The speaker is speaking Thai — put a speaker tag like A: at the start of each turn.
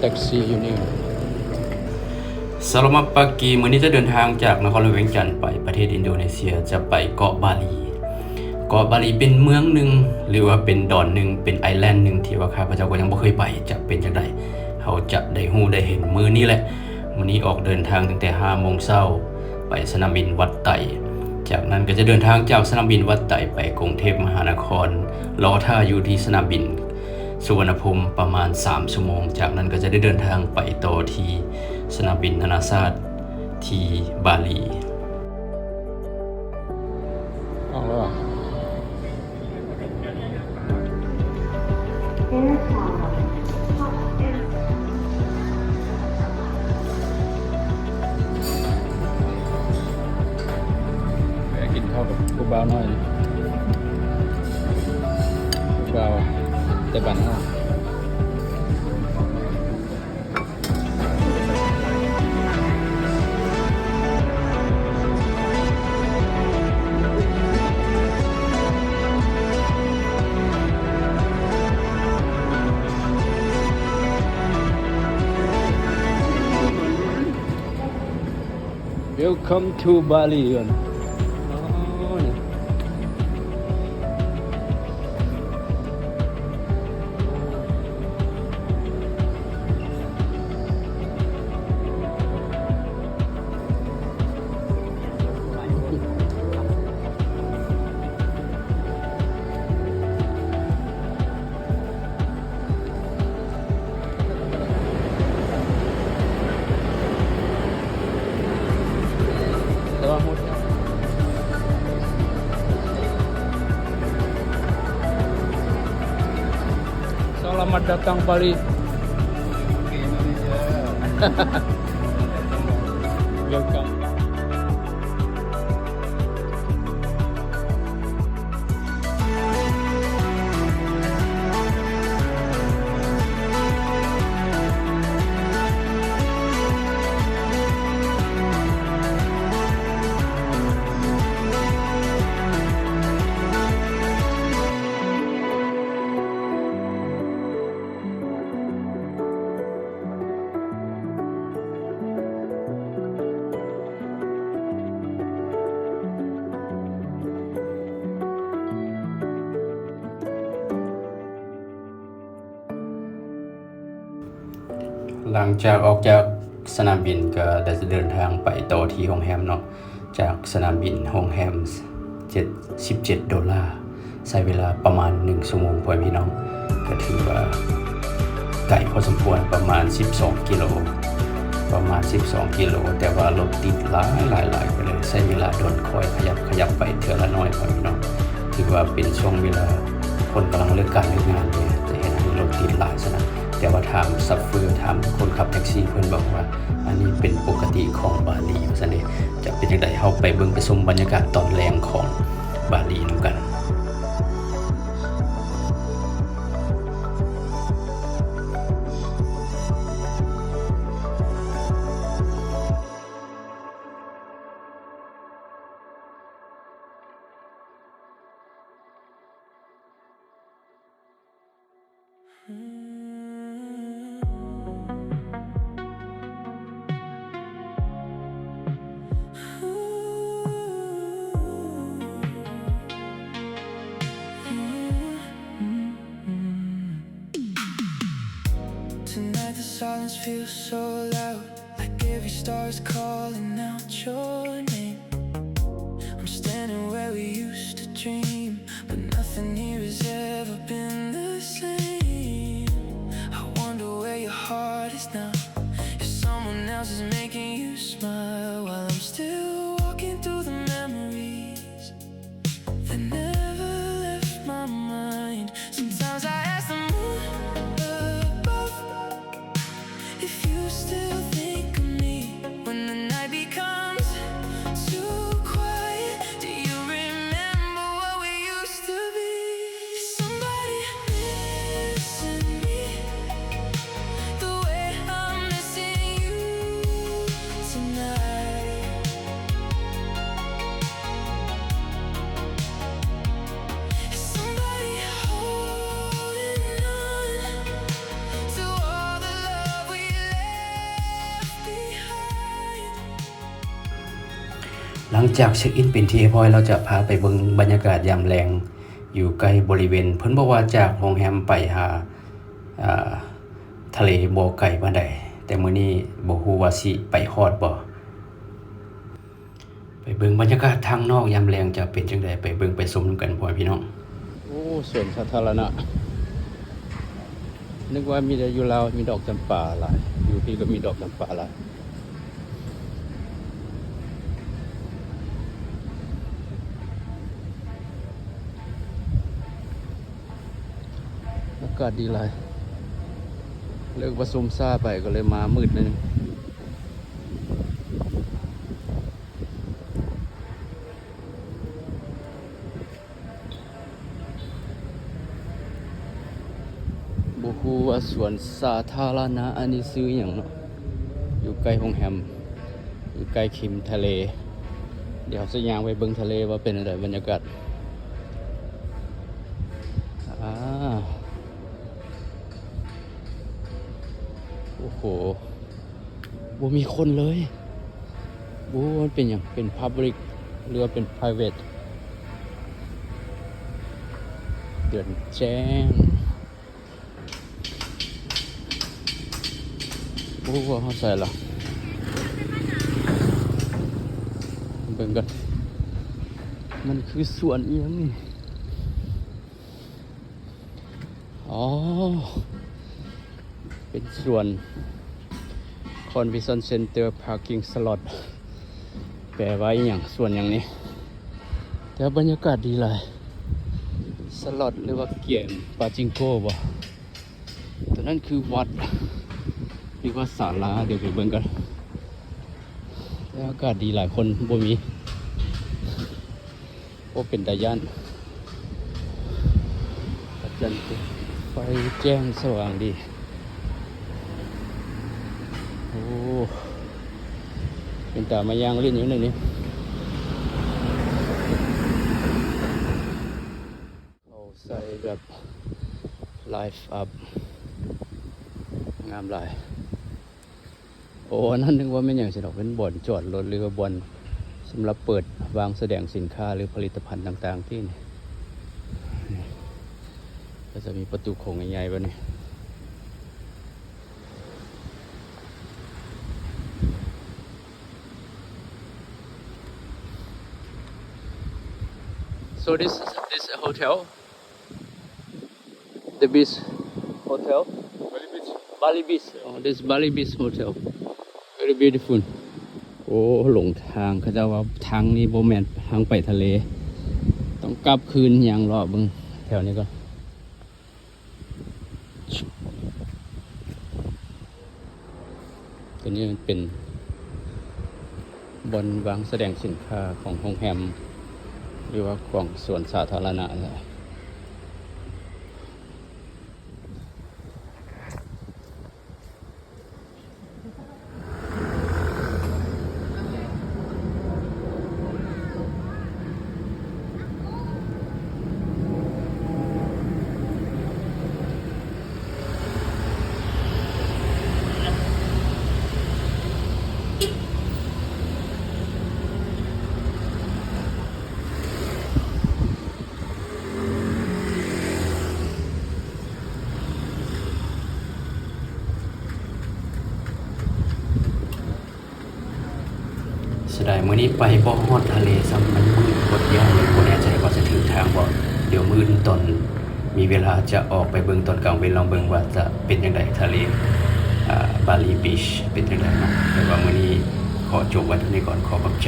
A: ท็กซี่อยู่นี่
B: สลามัดปากีมื้อนี้จะเดินทางจากนครหลวงเวียงจันทน์ไปประเทศอินโดนีเซียจะไปเกาะบาหลีเกาะบาหลีเป็นเมืองนึงหรือว่าเป็นดอนนึงเป็นไอแลนด์นึงที่ว่าข้าพเจ้าก็ยังบ่เคยไปจะเป็นจังได๋เฮาจะได้ฮู้ได้เห็นมื้อนี้แหละมื้อนี้ออกเดินทางตั้งแต่ 5:00 นไปสนามบินวัดไต่จากนั้นก็จะเดินทางจากสนามบินวัดไต่ไปกรุงเทพมหานครรอท่าอยู่ที่สนามบินสุวรรณภูมิประมาณ3 ชั่วโมงจากนั้นก็จะได้เดินทางไปต่อที่สนามบินนานาชาติที่บาหลี
A: ออกแล้วกินข้าวกับกูบ่าวน้อยกูบ่าวแต่บ้านเฮาWelcome to Bali ก่อนSelamat datang Bali. Indonesia. Welcome.
B: หลังจากออกจากสนามบินก็ได้เดินทางไปต่อที่โรงแรมเนาะจากสนามบินโรงแรม$17ใช้เวลาประมาณ1 ชั่วโมงพ่อพี่น้องก็ถือว่าไกลพอสมควรประมาณ12 กิโลแต่ว่ารถติดหลายไปเลยใช้เวลาโดนคอยขยับไปเทื่อละน้อยพ่อพี่น้องถือว่าเป็นช่วงเวลาคนกำลังเลิกการเลิกงานเลยจะเห็นรถติดหลายซะนะแต่ว่าถามซัฟเฟอร์ถามคนขับแท็กซี่เพิ่นบอกว่าอันนี้เป็นปกติของบาหลีว่าซั่นเด้จะเป็นจังได๋เฮาไปเบิ่งไปชมบรรยากาศตอนแลงของบาหลีนำกัน
C: Tonight the silence feels so loud, like every star is calling out your name. I'm standing where we used to dream, but nothing here has ever been the same. I wonder where your heart is now, if someone else is making you smile while I'm still walking through the memories that never left my mind. Sometimes I ask the moon above if you still think of me when the night becomes too quiet. Do you remember what we used to be? Somebody missing me the way I'm missing you tonight.
B: งจากเช็คอินเป็นที่เรียบร้อยเราจะพาไปเบิ่งบรรยากาศยามแลงอยู่ใกล้บริเวณเพิ่นบอกว่าจากโรงแรมไปหาทะเลบ่ไกลปานใดแต่มื้อนี้บ่ฮู้ว่าสิไปฮอดบ่ไปเบิ่งบรรยากาศทางนอกยามแลงจะเป็นจังไดไปเบิ่งไปชมนำกันพ่อแม่พี่น้อง
A: โอ้สวนสาธารณะนึกว่ามีแต่อยู่ลาวมีดอกจำปาหลายอยู่พี่ก็มีดอกจำปาหลายอากาศดีหลายเลิกประชุมซ่าไปก็เลยมามืดนิดนึงบุคูว่าสวนสาธารณะอันนี้ซื้ออย่างเนาะอยู่ใกล้โรงแรมอยู่ใกล้คิมทะเลเดี๋ยวจะย่างไปเบิ่งทะเลว่าเป็นอะไรบรรยากาศโอ้โหบ่มีคนเลยบ่มันเป็นอย่างเป็น Public หรือว่าเป็น Private เดือนแจ้งโอ้โหเขาใส่ละเบิ่งกันมันคือสวนอีหยังนี่อ๋อเป็นส่วน Convention Center Parking Slot แปลว่าอหย่างส่วนอย่างนี้แต่บรรยากาศดีเลยสล็อตหรือว่าเกียนปาจิงโก้บ่แต่นั่นคือวัดหรือว่าศาลาเดี๋ยวไปเบิ่งกันแต่อากาศดีหลายคนบ่มีโอ้เป็นตาย่านอาจารย์ไฟแจ้งสว่างดีโอ้เป็นตามายางเล่นอยู่หนึ่งนี่เขาใส่แบบไลฟ์อัพงามหลายโอ้นั่นนึกว่าไม่อย่างสิดอกเป็นบ่อนจอดรถหรือว่าบ่อนสำหรับเปิดวางแสดงสินค้าหรือผลิตภัณฑ์ต่างๆที่นี่ก็จะมีประตูโค้งใหญ่ๆแบบนี้So this a hotel, the beach hotel, Bali Beach. Oh, this Bali Beach hotel, very beautiful. โอ้หลงทางเขาจะว่าทางนี้โบแมนทางไปทะเลต้องกลับคืนอย่างรอบเบิ่งแถวนี้ก่อนตัวนี้มันเป็นบอนวางแสดงสินค้าของโรงแรมหรือว่าของสวนสาธารณะอะไร
B: เสียดายมื้อนี้ไปบ่ฮอดทะเลซ้ำมันมืดกดยากเลยบ่แน่ใจว่าจะถึงทางบ่เดี๋ยวมื้อตอนมีเวลาจะออกไปเบิ่งตอนกลางเวลาลองเบิ่งว่าจะเป็นจังไดทะเลบาลีบีชเป็นจังไดเนาะแต่ว่ามื้อนี้ขอจบไว้เท่านี้ก่อนขอขอบใจ